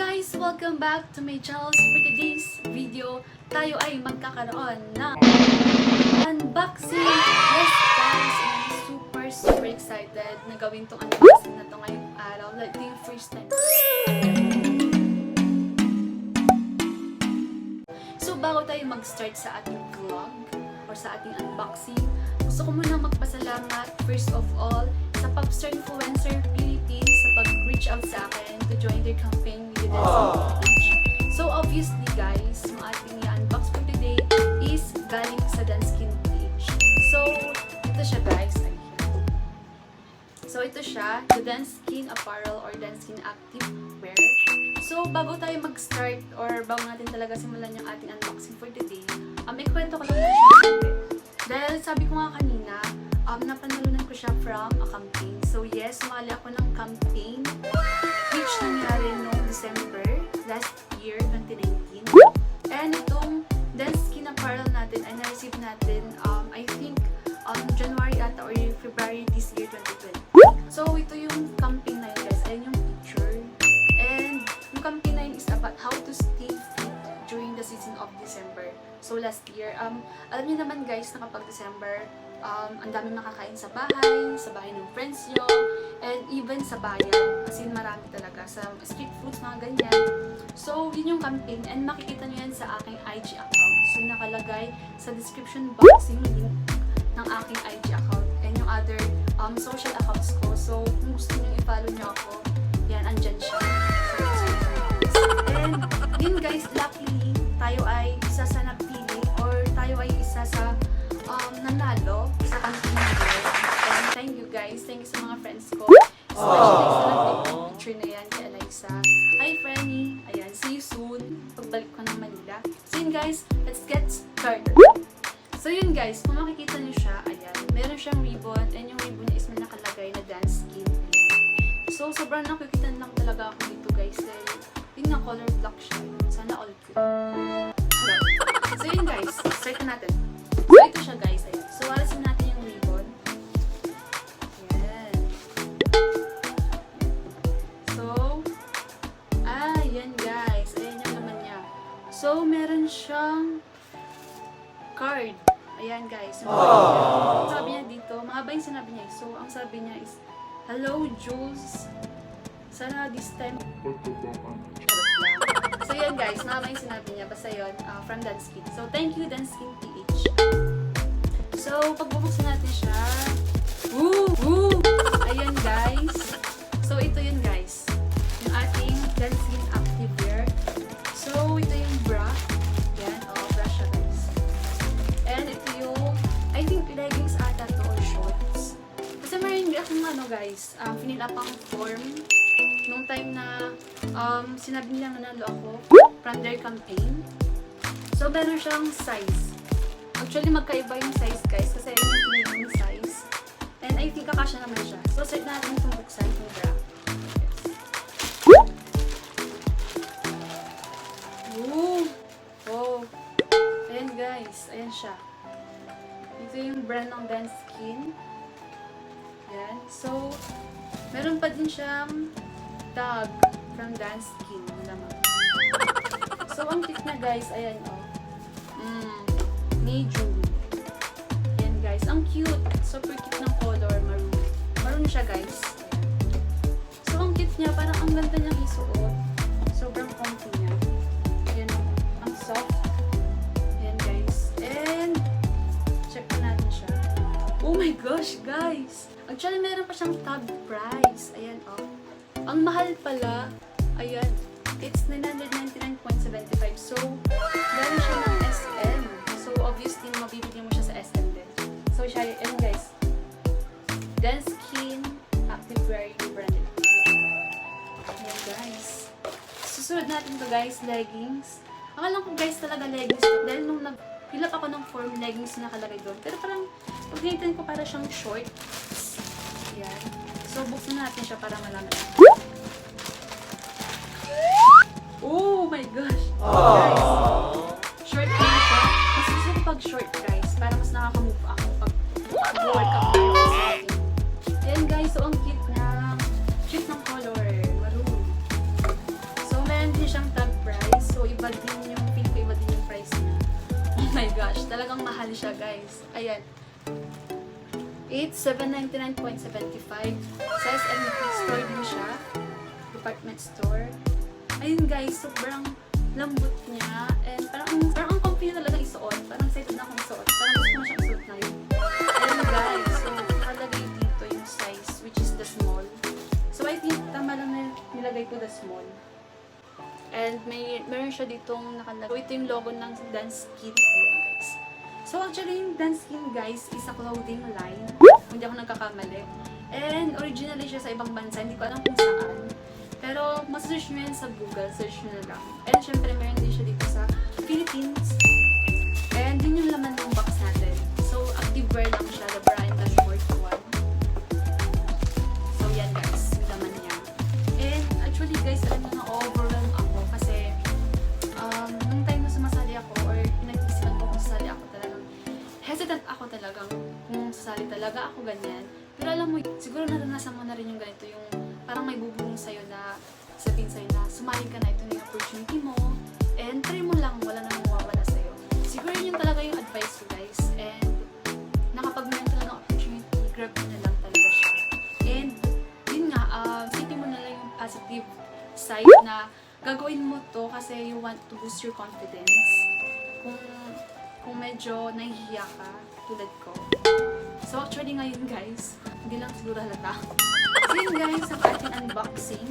guys! Welcome back to my channel. For today's video, tayo ay magkakaroon ng unboxing. Yes guys, I'm super excited na gawin tong unboxing na to ngayong araw. Like, ito yung first time. So bago tayo mag-start sa ating vlog or sa ating unboxing, gusto ko muna magpasalamat first of all sa Popstar Influencer Philippines sa pag-reach out sa akin to join their campaign with the Danskin page. So obviously guys, yung ating i-unbox for today is galing sa Danskin page. So ito siya guys. So ito siya, the Danskin apparel or Danskin active wear. So bago tayo mag-start or bago natin talaga simulan yung ating unboxing for today, may kwento ko lang na siya. Dahil sabi ko nga kanina, napanalunan ko siya from a campaign. So yes, sumali ako ng campaign which nangyari noong December last year, 2019. And itong Danskin apparel natin ay na-receive natin, I think, January ata or February this year, 2020. So ito yung campaign na yun guys. Ayan yung picture. And yung campaign na yun is about how to stay fit during the season of December. So last year, alam niyo naman guys na kapag December, ang daming makakain sa bahay ng friends nyo, and even sa bayan. As in, marami talaga. Sa street foods, mga ganyan. So, yun yung campaign, and makikita nyo yan sa aking IG account. So, nakalagay sa description box yung link ng aking IG account, and yung other social accounts ko. So, kung gusto nyo i-follow nyo ako, yan, andyan siya. And, yun guys, luckily, tayo ay isa sa napili, or tayo ay isa sa nanalo sa campaign nila. And thank you guys. Thank you sa mga friends ko. Especially sa nag-take picture na yan kay Eliza. Hi Franny! Ayan, see you soon pagbalik ko ng Manila. So yun guys, let's get started. So yun guys, kung makikita nyo siya, ayan, meron siyang ribbon, and yung ribbon niya is may nakalagay na Danskin. So sobrang nakikitan lang talaga ako dito guys, dahil yung na color block siya. Sana all good. So yun guys, start na natin. So ito siya guys, ayan. So walasin natin yung ribbon. Ayan. So, ayan guys. Ayan yung laman niya. So, meron siyang card. Ayan guys. Ang sabi niya dito, mahaba yung sinabi niya. So, ang sabi niya is, hello Jules. Sana this time. So yun guys, mahaba yung sinabi niya. Basta yun, from Danskin. So, thank you Danskin PH. So, pagbubuksan natin siya. Woo! Ayan guys. So, ito yun guys. Yung ating Danskin activewear. So, ito yung bra. Yan. Bra siya guys. And ito yung, I think leggings ata to or shorts. Kasi mayroon akong guys, finill up ang form nung time na sinabi nila nanalo ako from their campaign. So, meron siyang size. Actually, magkaiba yung size guys kasi yun yung pinili yung size. And I think kakasya naman siya. So, set natin itong buksan yung bra. Woo! Oh! Ayan guys. Ayan siya. Ito yung brand ng Danskin. Ayan. So, meron pa din siyang tag from Danskin. So, ang cute na guys. Ayan oh. Medyo. Ayan guys. Ang cute. Super cute ng color. Maroon. Maroon siya guys. Ayan. So ang cute niya. Parang ang ganda niyang isuot. Sobrang comfy niya. Ayan o. Ang soft. Ayan guys. And check na natin siya. Oh my gosh guys. Actually meron pa siyang tab price. Ayan o. Ang mahal pala. Ayan. It's 999.75. So meron siya ng SM. So, obviously, mabibili mo siya sa SM din. So, siya, yun guys. Danskin activewear branded. Ayan guys. Susunod natin to guys, leggings. Akala ko guys talaga leggings. Dahil nung nag-fill up ako ng form, leggings na nakalagay doon. Pero parang, pag-initin ko para siyang short. Ayan. So, buksan natin siya para malaman. Oh my gosh! Guys. Short na siya. Mas gusto ko pag short guys, para mas nakaka-move ako pag workout tayo sa akin. Ayan guys, so ang cute ng color, maroon. So meron siyang tag price. So, iba din yung, feel ko iba din yung price niya. Oh my gosh, talagang mahal siya guys. Ayan. It's $799.75. Size and store din siya. Department store. Ayun guys, sobrang lambot niya. And parang ang comfy na talaga isuot. Parang excited na akong isuot. Parang gusto mo siyang isuot na yun. Ayun guys, so nakalagay dito yung size, which is the small. So I think tama lang na nilagay ko the small. And meron siya ditong nakalagay. Ito yung logo ng Danskin. Ayan guys. So actually yung Danskin guys is a clothing line. Hindi ako nagkakamali. And originally siya sa ibang bansa. Hindi ko alam kung saan. Pero masearch nyo yan sa Google. Search nyo na lang. And syempre meron din siya dito sa Philippines. And yun yung laman ng box natin. So activewear lang siya. The brand dashboard one. So yan guys. Yung laman niya. And actually guys, alam mo na overwhelm ako. Kasi nung time na sumasali ako or pinag-isipan ko kung sasali ako talagang hesitant ako talagang kung sasali talaga ako ganyan. Pero alam mo, siguro naranasan mo na rin yung ganito, yung parang may bubulong sa'yo na sabihin sa'yo na sumali ka na, ito na yung opportunity mo, and try mo lang, wala namang mawawala sa'yo. Siguro yun talaga yung advice ko guys, and nakapag meron ka ng opportunity, grab mo na lang talaga siya. And yun nga, isipin mo na lang yung positive side na gagawin mo to kasi you want to boost your confidence. Kung medyo nahihiya ka, tulad ko. So actually ngayon guys, hindi lang siguro halata. So yun guys, sa ating unboxing,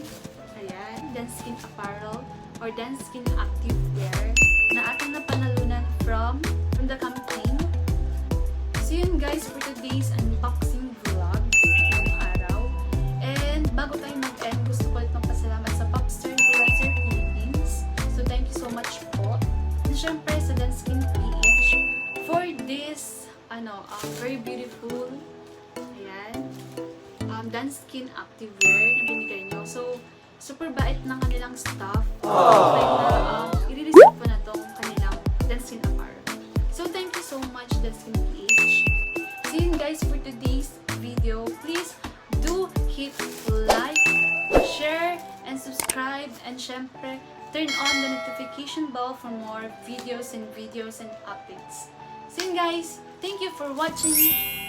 ayan, Danskin apparel or Danskin activewear na ating napanalunan from the campaign. So yun guys, for today's unboxing vlog ngayong araw. And bago tayo mag-end, gusto ko ulit magpasalamat sa Popstar Influencer Philippines. So thank you so much po. And syempre sa Danskin PH for this very beautiful, ayan, Danskin activewear na binigay nyo. So, super bait ng kanilang staff. Like na, i-receive ko na tong kanilang Danskin apparel. So, thank you so much, Danskin PH. So, yun guys, for today's video, please do hit like, share, and subscribe, and syempre, turn on the notification bell for more videos and updates. So yun guys, thank you for watching.